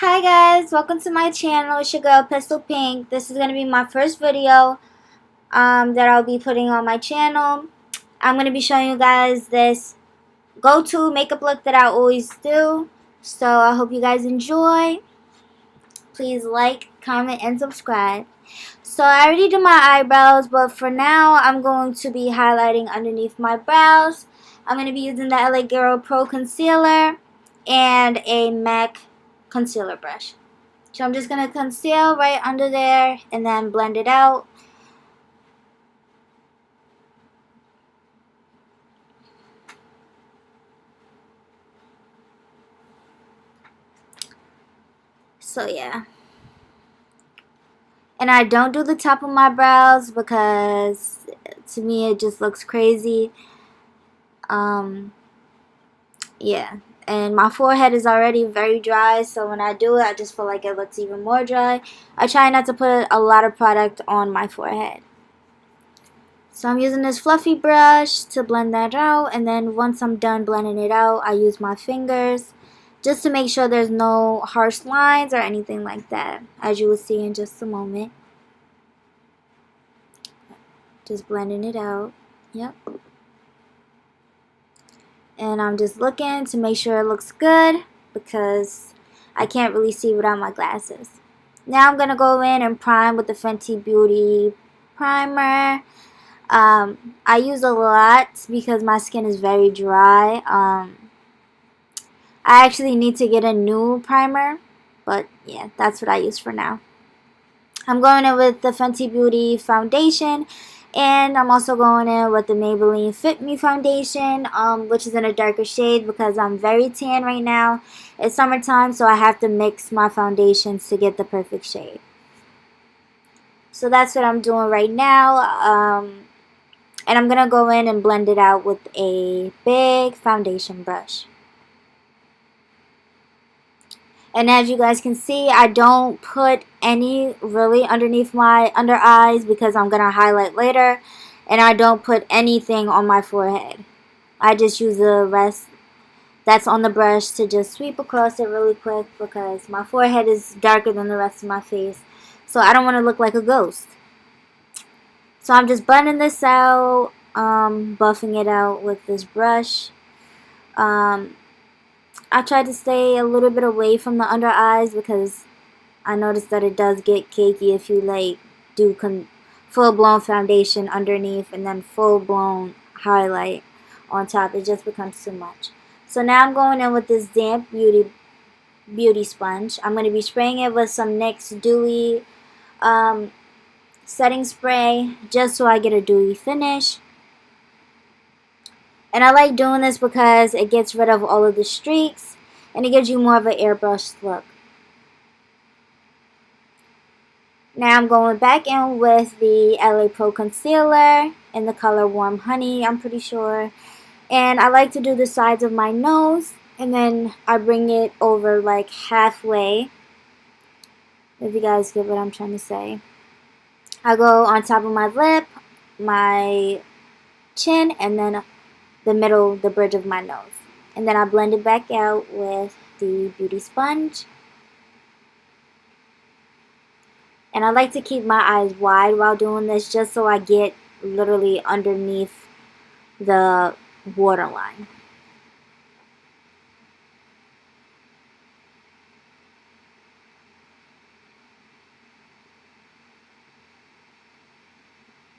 Hi guys, welcome to my channel. It's your girl Pistol Pink. This is going to be my first video that I'll be putting on my channel. I'm going to be showing you guys this go-to makeup look that I always do. So I hope you guys enjoy. Please like, comment, and subscribe. So I already did my eyebrows, but for now I'm going to be highlighting underneath my brows. I'm going to be using the LA Girl Pro Concealer and a MAC concealer brush. So I'm just going to conceal right under there and then blend it out. So yeah. And I don't do the top of my brows because to me it just looks crazy. Yeah. And my forehead is already very dry, so when I do it, I just feel like it looks even more dry. I try not to put a lot of product on my forehead. So I'm using this fluffy brush to blend that out, and then once I'm done blending it out, I use my fingers just to make sure there's no harsh lines or anything like that, as you will see in just a moment. Just blending it out. Yep. And I'm just looking to make sure it looks good because I can't really see without my glasses. Now I'm going to go in and prime with the Fenty Beauty primer. I use a lot because my skin is very dry. I actually need to get a new primer, but yeah, that's what I use for now. I'm going in with the Fenty Beauty foundation, and I'm also going in with the Maybelline Fit Me foundation, which is in a darker shade because I'm very tan right now. It's summertime, so I have to mix my foundations to get the perfect shade. So that's what I'm doing right now. And I'm going to go in and blend it out with a big foundation brush. And as you guys can see, I don't put any really underneath my under eyes because I'm going to highlight later. And I don't put anything on my forehead. I just use the rest that's on the brush to just sweep across it really quick because my forehead is darker than the rest of my face. So I don't want to look like a ghost. So I'm just blending this out, buffing it out with this brush. I try to stay a little bit away from the under eyes because I noticed that it does get cakey if you like do full-blown foundation underneath and then full-blown highlight on top. It just becomes too much. So now I'm going in with this damp beauty sponge. I'm going to be spraying it with some NYX Dewy setting spray just so I get a dewy finish. And I like doing this because it gets rid of all of the streaks and it gives you more of an airbrushed look. Now I'm going back in with the LA Pro Concealer in the color Warm Honey, I'm pretty sure. And I like to do the sides of my nose and then I bring it over like halfway. If you guys get what I'm trying to say. I go on top of my lip, my chin, and then the middle, the bridge of my nose. And then I blend it back out with the beauty sponge. And I like to keep my eyes wide while doing this just so I get literally underneath the waterline.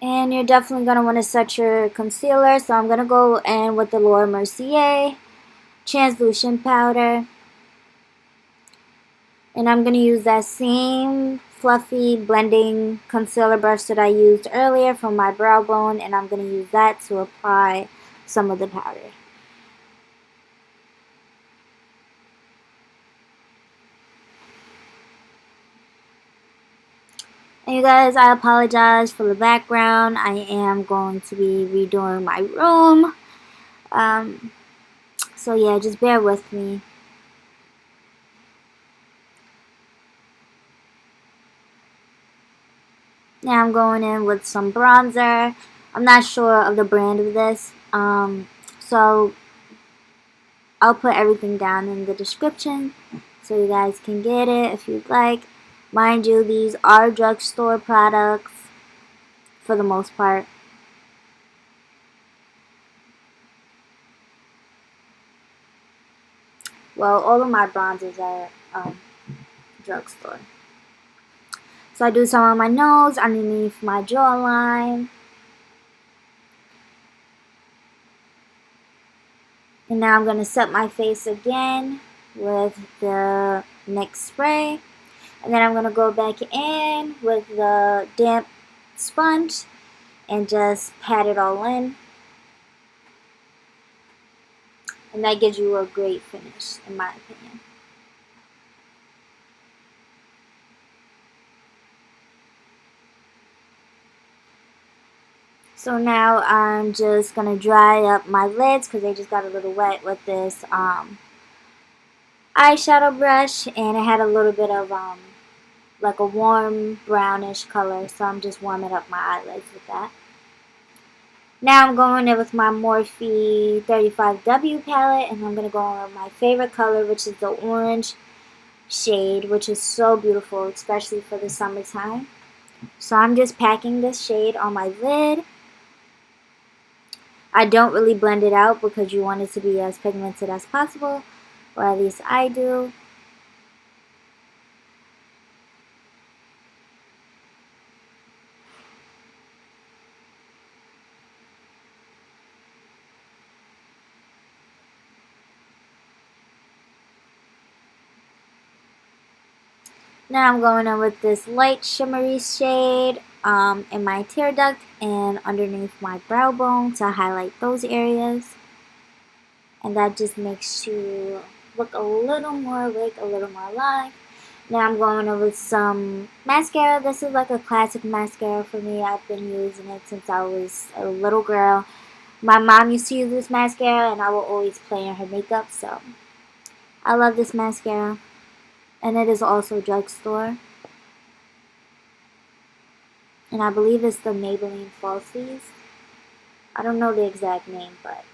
And you're definitely going to want to set your concealer. So I'm going to go in with the Mercier translucent powder. And I'm going to use that same fluffy blending concealer brush that I used earlier from my brow bone. And I'm going to use that to apply some of the powder. And you guys, I apologize for the background. I am going to be redoing my room. So yeah, just bear with me. Now I'm going in with some bronzer. I'm not sure of the brand of this. So I'll put everything down in the description so you guys can get it if you'd like. Mind you, these are drugstore products for the most part. Well, all of my bronzers are drugstore. So I do some on my nose, underneath my jawline. And now I'm going to set my face again with the NYX spray. And then I'm going to go back in with the damp sponge and just pat it all in. And that gives you a great finish, in my opinion. So now I'm just going to dry up my lids because they just got a little wet with this eyeshadow brush. And it had a little bit of like a warm brownish color. So I'm just warming up my eyelids with that. Now I'm going in with my Morphe 35W palette. And I'm going to go in with my favorite color, which is the orange shade, which is so beautiful, especially for the summertime. So I'm just packing this shade on my lid. I don't really blend it out because you want it to be as pigmented as possible, or at least I do. Now I'm going in with this light shimmery shade in my tear duct and underneath my brow bone to highlight those areas. And that just makes you look a little more awake, a little more alive. Now I'm going in with some mascara. This is like a classic mascara for me. I've been using it since I was a little girl. My mom used to use this mascara and I will always play in her makeup, so I love this mascara. And it is also drugstore. And I believe it's the Maybelline Falsies. I don't know the exact name, but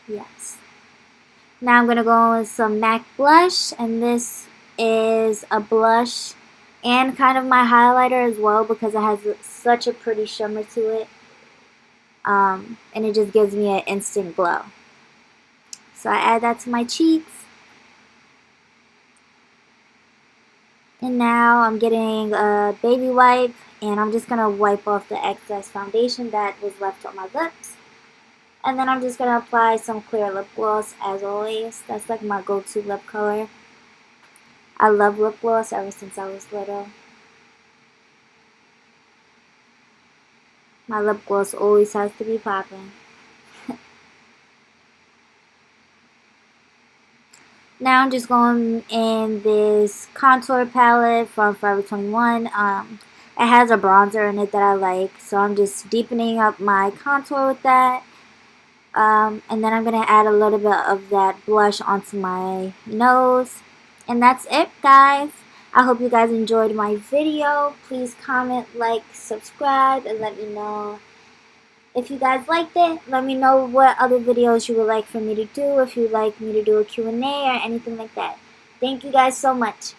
yes. Now I'm going to go in with some MAC blush. And this is a blush and kind of my highlighter as well because it has such a pretty shimmer to it. And it just gives me an instant glow. So I add that to my cheeks. And now I'm getting a baby wipe and I'm just going to wipe off the excess foundation that was left on my lips. And then I'm just going to apply some clear lip gloss as always. That's like my go-to lip color. I love lip gloss ever since I was little. My lip gloss always has to be popping. Now I'm just going in this contour palette from Forever 21. It has a bronzer in it that I like. So I'm just deepening up my contour with that. And then I'm going to add a little bit of that blush onto my nose. And that's it, guys. I hope you guys enjoyed my video. Please comment, like, subscribe, and let me know if you guys liked it. Let me know what other videos you would like for me to do, if you'd like me to do a Q&A or anything like that. Thank you guys so much.